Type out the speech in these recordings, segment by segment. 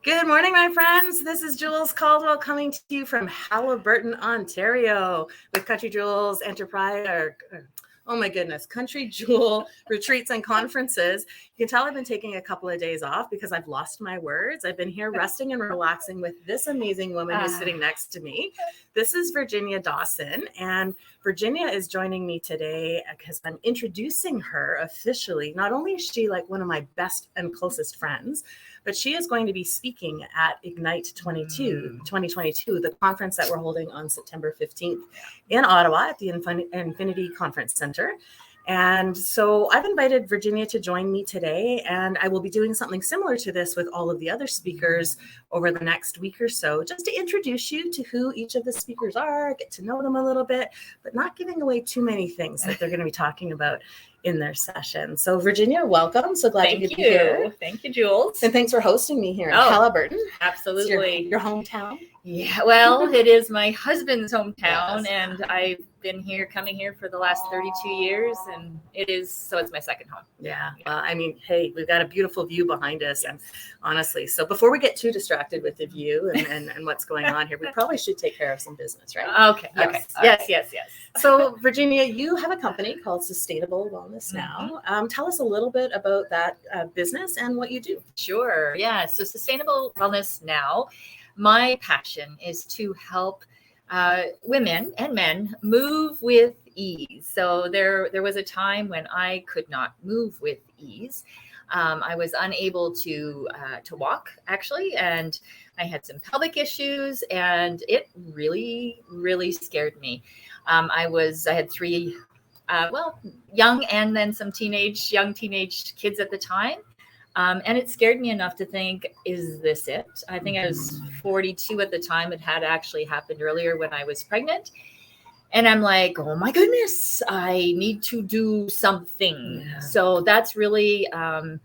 Good morning, my friends. This is Jules Caldwell coming to you from Halliburton, Ontario with Country Jewels Enterprise. Oh my goodness, Country Jewel Retreats and Conferences. You can tell I've been taking a couple of days off because I've lost my words. I've been here resting and relaxing with this amazing woman who's sitting next to me. This is Virginia Dawson, and Virginia is joining me today because I'm introducing her officially. Not only is she like one of my best and closest friends, but she is going to be speaking at Ignite 2022, the conference that we're holding on September 15th in Ottawa at the Infinity Conference Center. And so I've invited Virginia to join me today, and I will be doing something similar to this with all of the other speakers over the next week or so, just to introduce you to who each of the speakers are, get to know them a little bit, but not giving away too many things that they're going to be talking about in their session. So Virginia, welcome. So glad you could be here. Thank you, Jules. And thanks for hosting me here in Halliburton. Absolutely. Your hometown. Yeah, well, it is my husband's hometown, Yes. And I've been coming here for the last 32 years, and it's my second home. Yeah. Well, I mean, hey, we've got a beautiful view behind us, and honestly, so before we get too distracted with the view and what's going on here, we probably should take care of some business, right? Okay. Yes. So, Virginia, you have a company called Sustainable Wellness Now. Tell us a little bit about that business and what you do. Sure. Yeah. So Sustainable Wellness Now, my passion is to help women and men move with ease. So there was a time when I could not move with ease. I was unable to walk, actually, and I had some pelvic issues, and it really, really scared me. I had three, young and then some young teenage kids at the time. And it scared me enough to think, is this it? I think I was 42 at the time. It had actually happened earlier when I was pregnant. And I'm like, oh my goodness, I need to do something. Yeah. So that's really the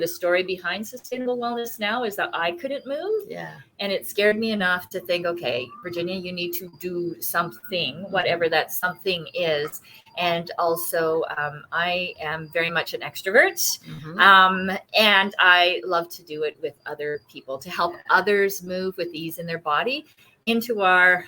story behind Sustainable Wellness Now, is that I couldn't move. Yeah. And it scared me enough to think, okay, Virginia, you need to do something, whatever that something is. And also, I am very much an extrovert, and I love to do it with other people, to help others move with ease in their body into our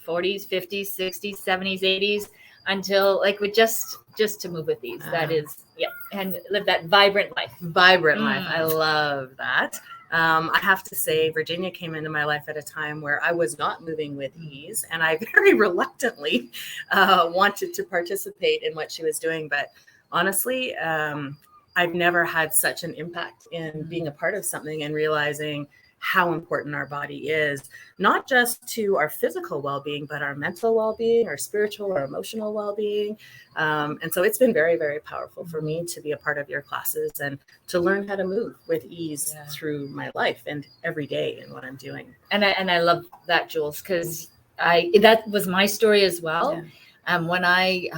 40s, 50s, 60s, 70s, 80s, until we just to move with ease. That is, and live that vibrant life. I love that. I have to say, Virginia came into my life at a time where I was not moving with ease, and I very reluctantly wanted to participate in what she was doing. But honestly, I've never had such an impact in being a part of something and realizing how important our body is, not just to our physical well-being, but our mental well-being, our spiritual or emotional well-being. And so it's been very, very powerful for me to be a part of your classes and to learn how to move with ease through my life and every day in what I'm doing. And I love that, Jules, because that was my story as well. Yeah. When I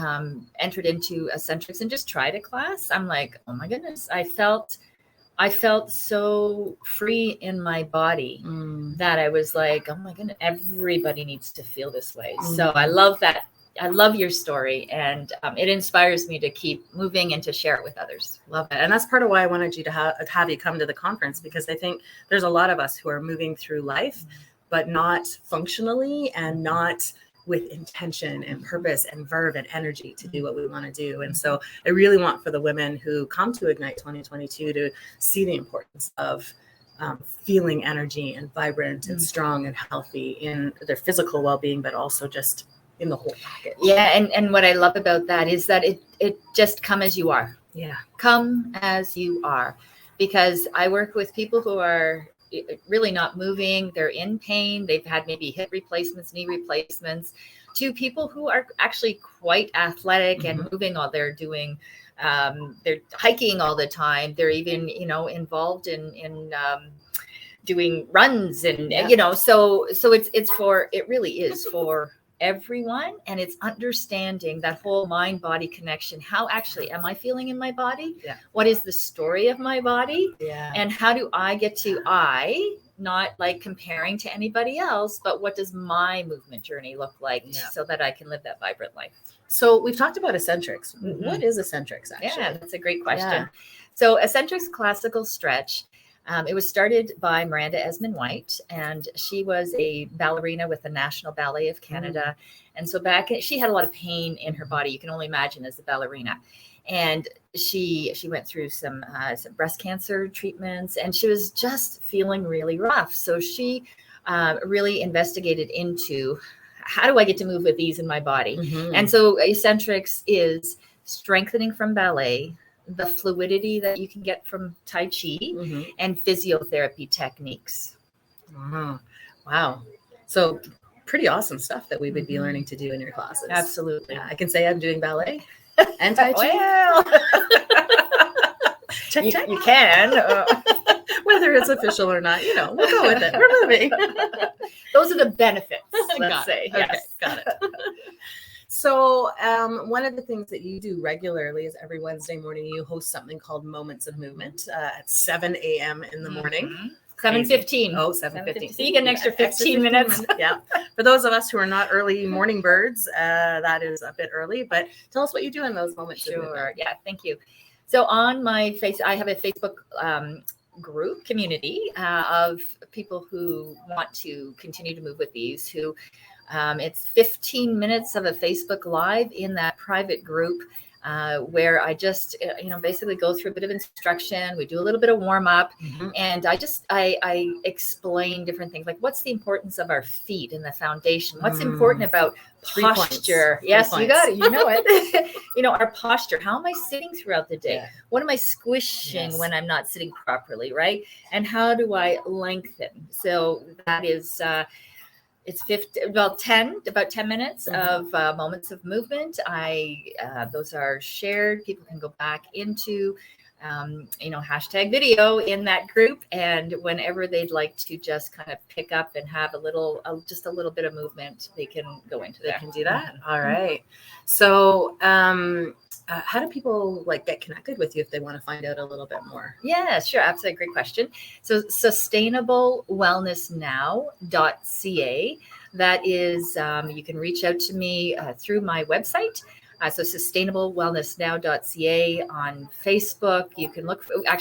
entered into Eccentrics and just tried a class, I'm like, oh my goodness, I felt so free in my body that I was like, oh my goodness, everybody needs to feel this way. So I love that. I love your story, and it inspires me to keep moving and to share it with others. Love it. And that's part of why I wanted you to have you come to the conference, because I think there's a lot of us who are moving through life, but not functionally and not with intention and purpose and verve and energy to do what we want to do. And so I really want for the women who come to Ignite 2022 to see the importance of feeling energy and vibrant and strong and healthy in their physical well-being, but also just in the whole package. Yeah. And what I love about that is that it just come as you are. Yeah. Come as you are. Because I work with people who are really not moving. They're in pain. They've had maybe hip replacements, knee replacements, to people who are actually quite athletic and moving. All they're doing, they're hiking all the time. They're even, involved in doing runs and, so it really is for everyone. And it's understanding that whole mind body connection. How actually am I feeling in my body? Yeah. What is the story of my body? Yeah. And how do I get to not like comparing to anybody else, but what does my movement journey look like so that I can live that vibrant life? So we've talked about Eccentrics. What is Eccentrics, actually? Yeah, that's a great question. Yeah. So Eccentrics classical stretch It was started by Miranda Esmond White, and she was a ballerina with the National Ballet of Canada. And so she had a lot of pain in her body. You can only imagine as a ballerina. And she went through some breast cancer treatments, and she was just feeling really rough. So she really investigated into, how do I get to move with ease in my body? And so Eccentrics is strengthening from ballet, the fluidity that you can get from Tai Chi, and physiotherapy techniques. Wow. So pretty awesome stuff that we would be learning to do in your classes. Absolutely. Yeah, I can say I'm doing ballet and Tai Chi. Well, check, check. You can. Whether it's official or not, we'll go with it. We're moving. Those are the benefits, let's say. Okay, Yes. got it. So one of the things that you do regularly is every Wednesday morning you host something called Moments of Movement at 7 a.m. in the morning. 7:15. Oh, 7:15. So you get an extra 15 minutes. Yeah. For those of us who are not early morning birds, that is a bit early. But tell us what you do in those moments. Sure. Yeah. Thank you. So on my I have a Facebook group community of people who want to continue to move with ease. It's 15 minutes of a Facebook Live in that private group. Where I just, basically go through a bit of instruction. We do a little bit of warm up, and I explain different things, like what's the importance of our feet in the foundation? What's important about posture? Yes, you got it. You know it. Our posture. How am I sitting throughout the day? Yeah. What am I squishing when I'm not sitting properly, right? And how do I lengthen? So that is. It's about 10 minutes of moments of movement. Those are shared. People can go back into, hashtag video in that group. And whenever they'd like to just kind of pick up and have just a little bit of movement, they can go into that. They can do that. All right. So, how do people get connected with you if they want to find out a little bit more? Yeah, sure. Absolutely. Great question. So sustainablewellnessnow.ca. That is, you can reach out to me through my website. So sustainablewellnessnow.ca on Facebook. You can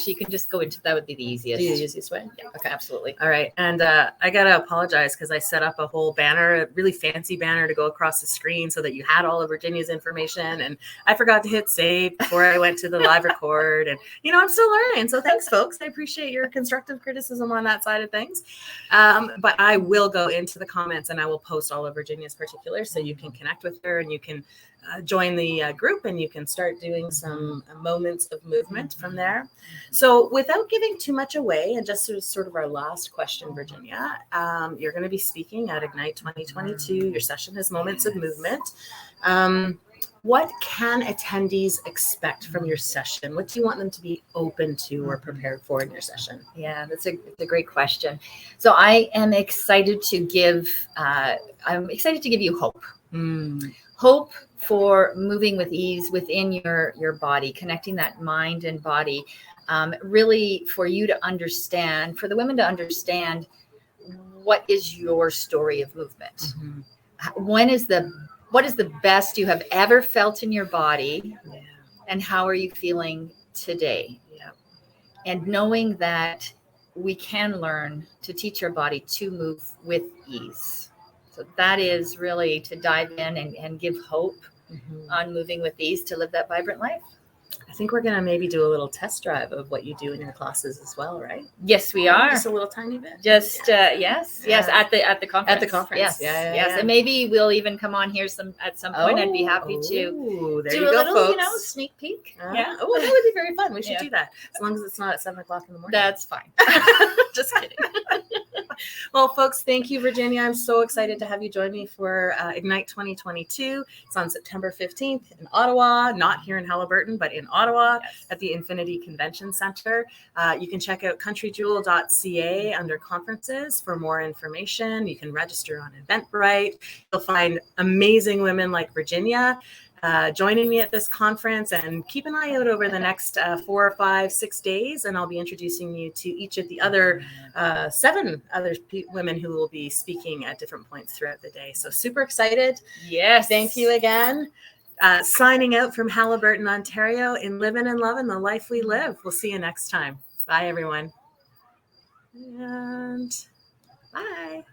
you can just go into, that would be the easiest. The easiest way? Yeah, okay, absolutely. All right. And I got to apologize because I set up a whole banner, a really fancy banner to go across the screen so that you had all of Virginia's information. And I forgot to hit save before I went to the live record. And, I'm still learning. So thanks, folks. I appreciate your constructive criticism on that side of things. But I will go into the comments and I will post all of Virginia's particulars so you can connect with her and you can join the group and you can start doing some moments of movement from there. So without giving too much away, and just sort of our last question, Virginia, you're going to be speaking at Ignite 2022. Your session is Moments of Movement. What can attendees expect from your session? What do you want them to be open to or prepared for in your session? Yeah, that's a great question. So I am excited to give you hope. Hope for moving with ease within your body, connecting that mind and body, really for you to understand, for the women to understand what is your story of movement. What is the best you have ever felt in your body, and how are you feeling today? And knowing that we can learn to teach our body to move with ease. So that is really to dive in and give hope on moving with ease to live that vibrant life. I think we're going to maybe do a little test drive of what you do in your classes as well, right? Yes, we are. Just a little tiny bit. Yes, at the conference. At the conference. Yes. And maybe we'll even come on here at some point. I'd be happy to do a little, sneak peek. Yeah. Oh, that would be very fun. We should do that. As long as it's not at 7:00 in the morning. That's fine. Just kidding. Well, folks, thank you, Virginia. I'm so excited to have you join me for Ignite 2022. It's on September 15th in Ottawa, not here in Haliburton, but in Ottawa at the Infinity Convention Center. You can check out countrydrewel.ca under conferences for more information. You can register on Eventbrite. You'll find amazing women like Virginia joining me at this conference, and keep an eye out over the next 4 or 5, 6 days, and I'll be introducing you to each of the other 7 other women who will be speaking at different points throughout the day. So super excited. Yes. Thank you again. Signing out from Haliburton, Ontario, in living and loving the life we live. We'll see you next time. Bye, everyone. And bye.